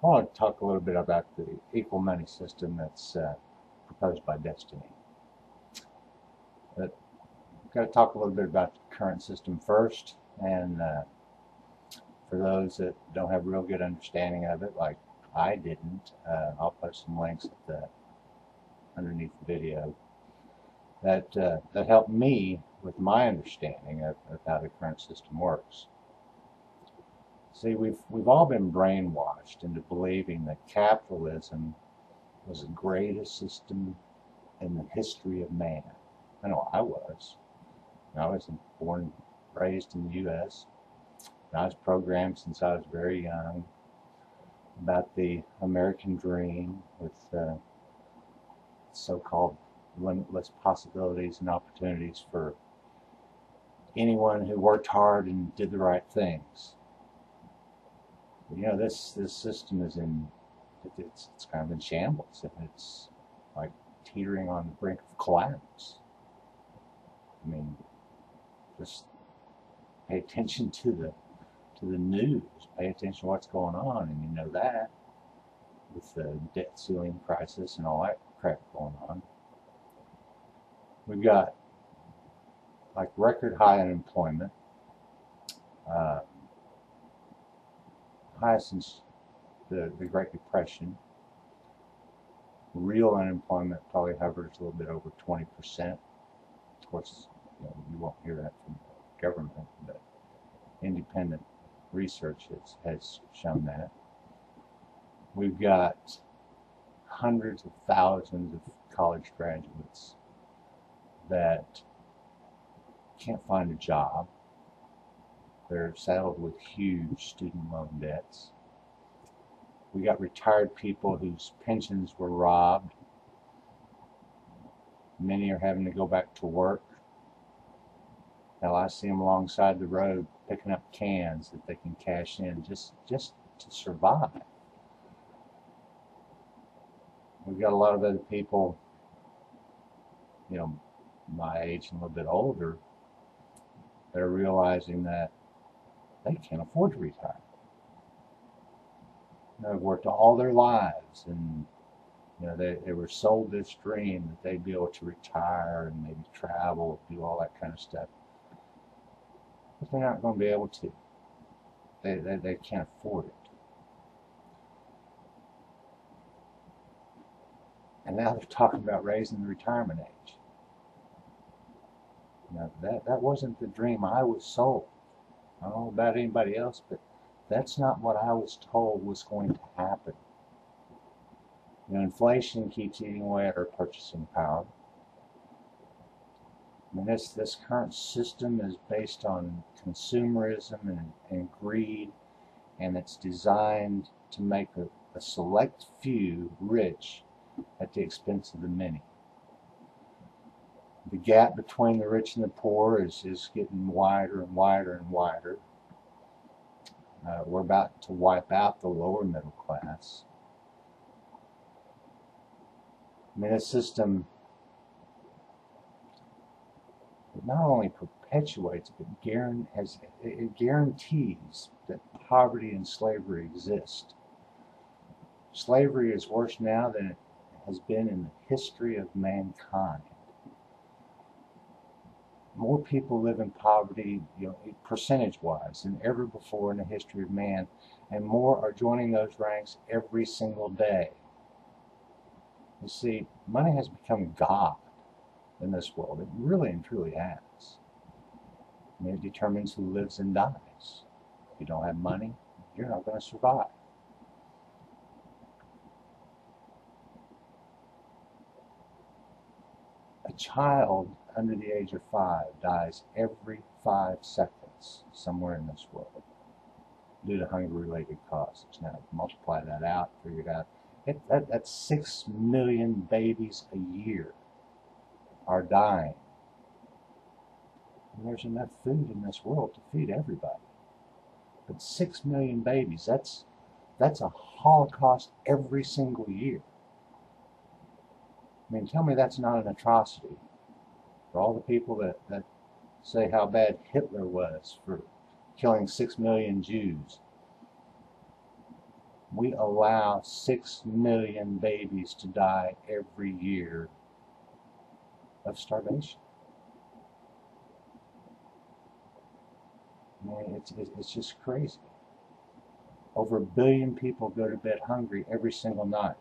want to talk a little bit about the equal money system that's proposed by Destiny. But I've got to talk a little bit about the current system first, and for those that don't have a real good understanding of it, like I didn't, I'll post some links underneath the video that helped me with my understanding of how the current system works. See, we've all been brainwashed into believing that capitalism was the greatest system in the history of man. I know I was. I was born, raised in the U.S. I was programmed since I was very young about the American dream with so-called limitless possibilities and opportunities for anyone who worked hard and did the right things. You know, this system is it's kind of in shambles, and it's like teetering on the brink of collapse. I mean, just pay attention to the news, pay attention to what's going on, and you know that with the debt ceiling crisis and all that crap going on. We've got like record high unemployment, highest since the Great Depression. Real unemployment probably hovers a little bit over 20%. Of course, you won't hear that from the government, but independent research has shown that. We've got hundreds of thousands of college graduates that can't find a job. They're saddled with huge student loan debts. We got retired people whose pensions were robbed. Many are having to go back to work. Now I see them alongside the road picking up cans that they can cash in just to survive. We've got a lot of other people, my age and a little bit older, that are realizing that they can't afford to retire. They've worked all their lives, and they were sold this dream that they'd be able to retire and maybe travel, do all that kind of stuff. But they're not going to be able to. They can't afford it. And now they're talking about raising the retirement age. Now that wasn't the dream I was sold. I don't know about anybody else, but that's not what I was told was going to happen. Inflation keeps eating away at our purchasing power. I mean, this current system is based on consumerism and greed, and it's designed to make a select few rich at the expense of the many. The gap between the rich and the poor is getting wider and wider and wider. We're about to wipe out the lower middle class. I mean, this system not only perpetuates, but it guarantees that poverty and slavery exist. Slavery is worse now than it has been in the history of mankind. More people live in poverty, percentage-wise, than ever before in the history of man, and more are joining those ranks every single day. You see, money has become God in this world. It really and truly has. I mean, it determines who lives and dies. If you don't have money, you're not going to survive. A child under the age of 5 dies every 5 seconds somewhere in this world due to hunger-related causes. Now, multiply that out, figure it out. That's 6 million babies a year are dying. And there's enough food in this world to feed everybody. But 6 million babies, that's a Holocaust every single year. I mean, tell me that's not an atrocity. For all the people that say how bad Hitler was for killing 6 million Jews. we allow 6 million babies to die every year of starvation. I mean, it's just crazy. Over 1 billion people go to bed hungry every single night.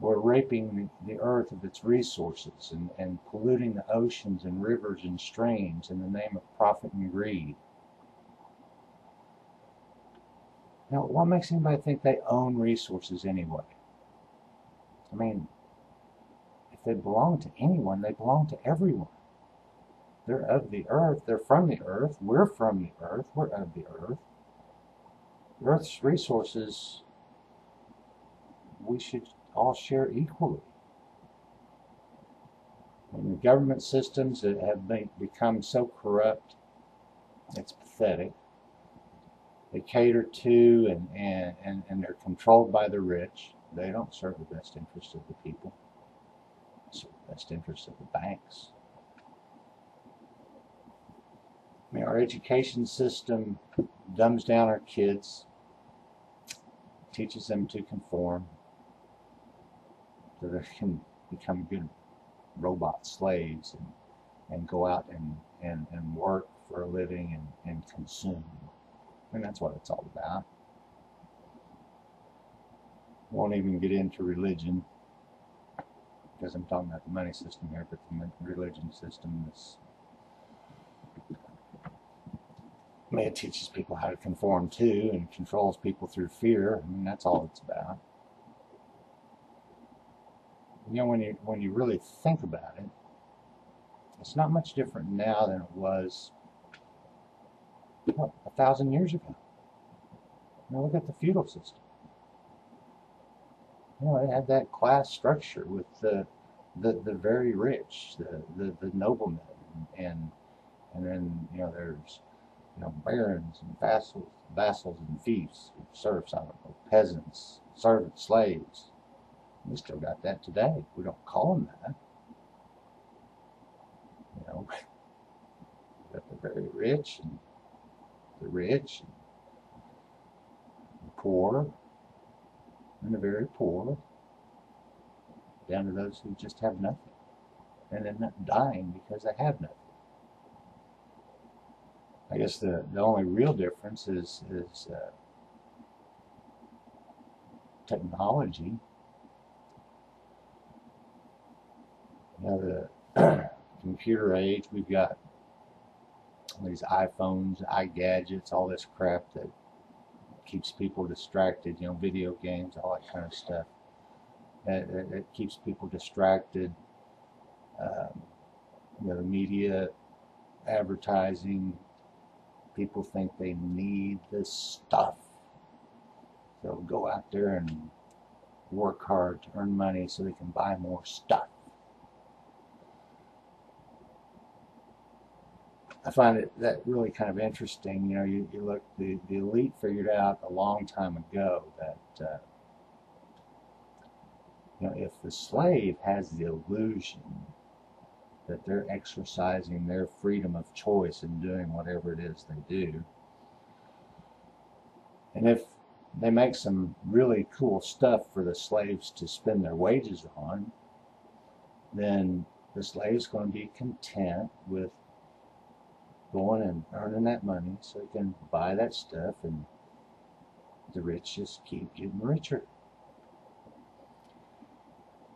We're raping the earth of its resources and polluting the oceans and rivers and streams in the name of profit and greed. Now, what makes anybody think they own resources anyway? I mean, if they belong to anyone, they belong to everyone. They're of the earth, they're from the earth, we're from the earth, we're of the earth. The earth's resources, we should all share equally. And the government systems that have become so corrupt, it's pathetic. They cater to and they're controlled by the rich. They don't serve the best interests of the people. They serve the best interests of the banks. I mean, our education system dumbs down our kids, teaches them to conform, so they can become good robot slaves and go out and work for a living and consume. And that's what it's all about. Won't even get into religion, because I'm talking about the money system here, but the religion system is, I mean, it teaches people how to conform to and controls people through fear. I mean, that's all it's about. You know, when you really think about it, it's not much different now than it was 1,000 years ago. You know, look at the feudal system. You know, it had that class structure with the very rich, the noblemen, and then, you know, there's, you know, barons and vassals and fiefs, serfs, I don't know, peasants, servants, slaves. We still got that today. We don't call them that. You know, we got the very rich and the poor and the very poor, down to those who just have nothing and end up dying because they have nothing. I guess the only real difference is technology. You know, the computer age, we've got these iPhones, iGadgets, all this crap that keeps people distracted, you know, video games, all that kind of stuff. It keeps people distracted. You know, the media, advertising, people think they need this stuff. They'll go out there and work hard to earn money so they can buy more stuff. I find that really kind of interesting. You know, you look, the elite figured out a long time ago that you know, if the slave has the illusion that they're exercising their freedom of choice in doing whatever it is they do, and if they make some really cool stuff for the slaves to spend their wages on, then the slave's going to be content with going and earning that money so he can buy that stuff, and the rich just keep getting richer.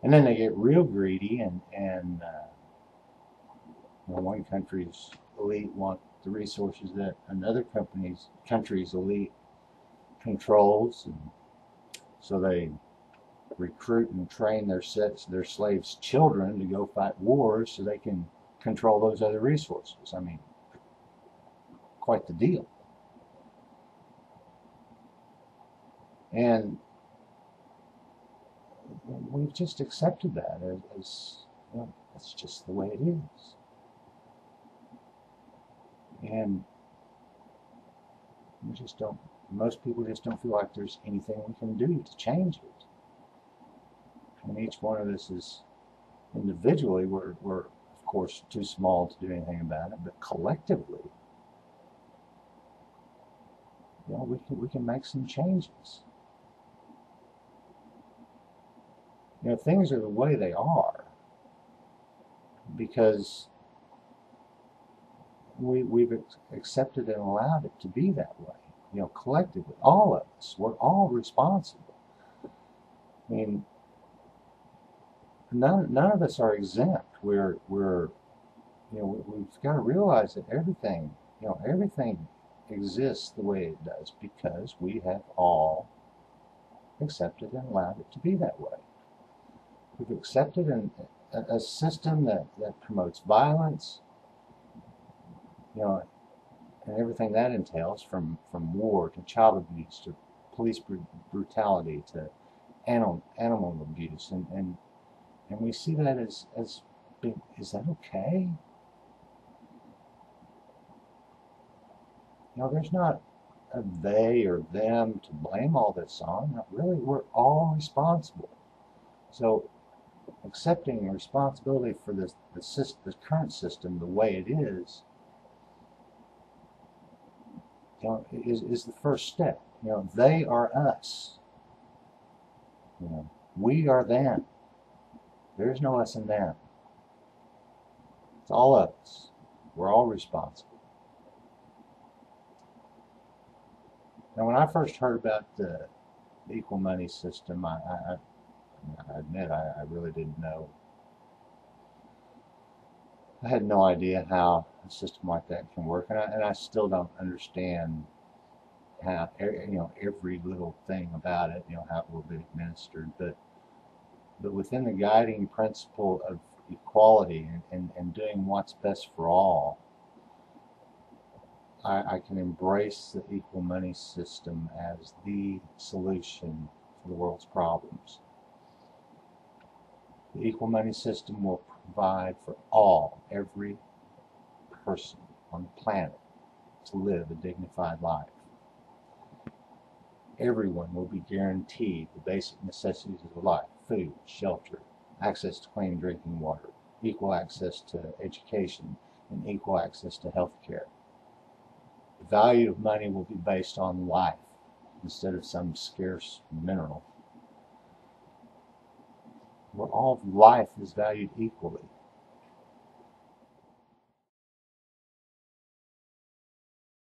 And then they get real greedy, and you know, one country's elite want the resources that another country's elite controls, and so they recruit and train their slaves' children to go fight wars so they can control those other resources. I mean, quite the deal. And we've just accepted that as you know, that's just the way it is. And we just don't, most people just don't feel like there's anything we can do to change it. And each one of us is individually, we're of course too small to do anything about it, but collectively we can make some changes. Things are the way they are because we've accepted and allowed it to be that way. Collectively, all of us, we're all responsible. I mean, none of us are exempt. We've got to realize that everything exists the way it does because we have all accepted and allowed it to be that way. We've accepted a system that promotes violence, and everything that entails, from war to child abuse to police brutality to animal abuse, and we see that as being, is that okay? There's not a they or them to blame all this on. Not really, we're all responsible. So accepting responsibility for the current system the way it is, is the first step. They are us. We are them. There's no us and them. It's all of us. We're all responsible. Now, when I first heard about the equal money system, I admit I really didn't know. I had no idea how a system like that can work, and I still don't understand how every little thing about it, how it will be administered. But within the guiding principle of equality and doing what's best for all, I can embrace the equal money system as the solution for the world's problems. The equal money system will provide for every person on the planet to live a dignified life. Everyone will be guaranteed the basic necessities of life: food, shelter, access to clean drinking water, equal access to education, and equal access to health care. The value of money will be based on life instead of some scarce mineral. Where all of life is valued equally.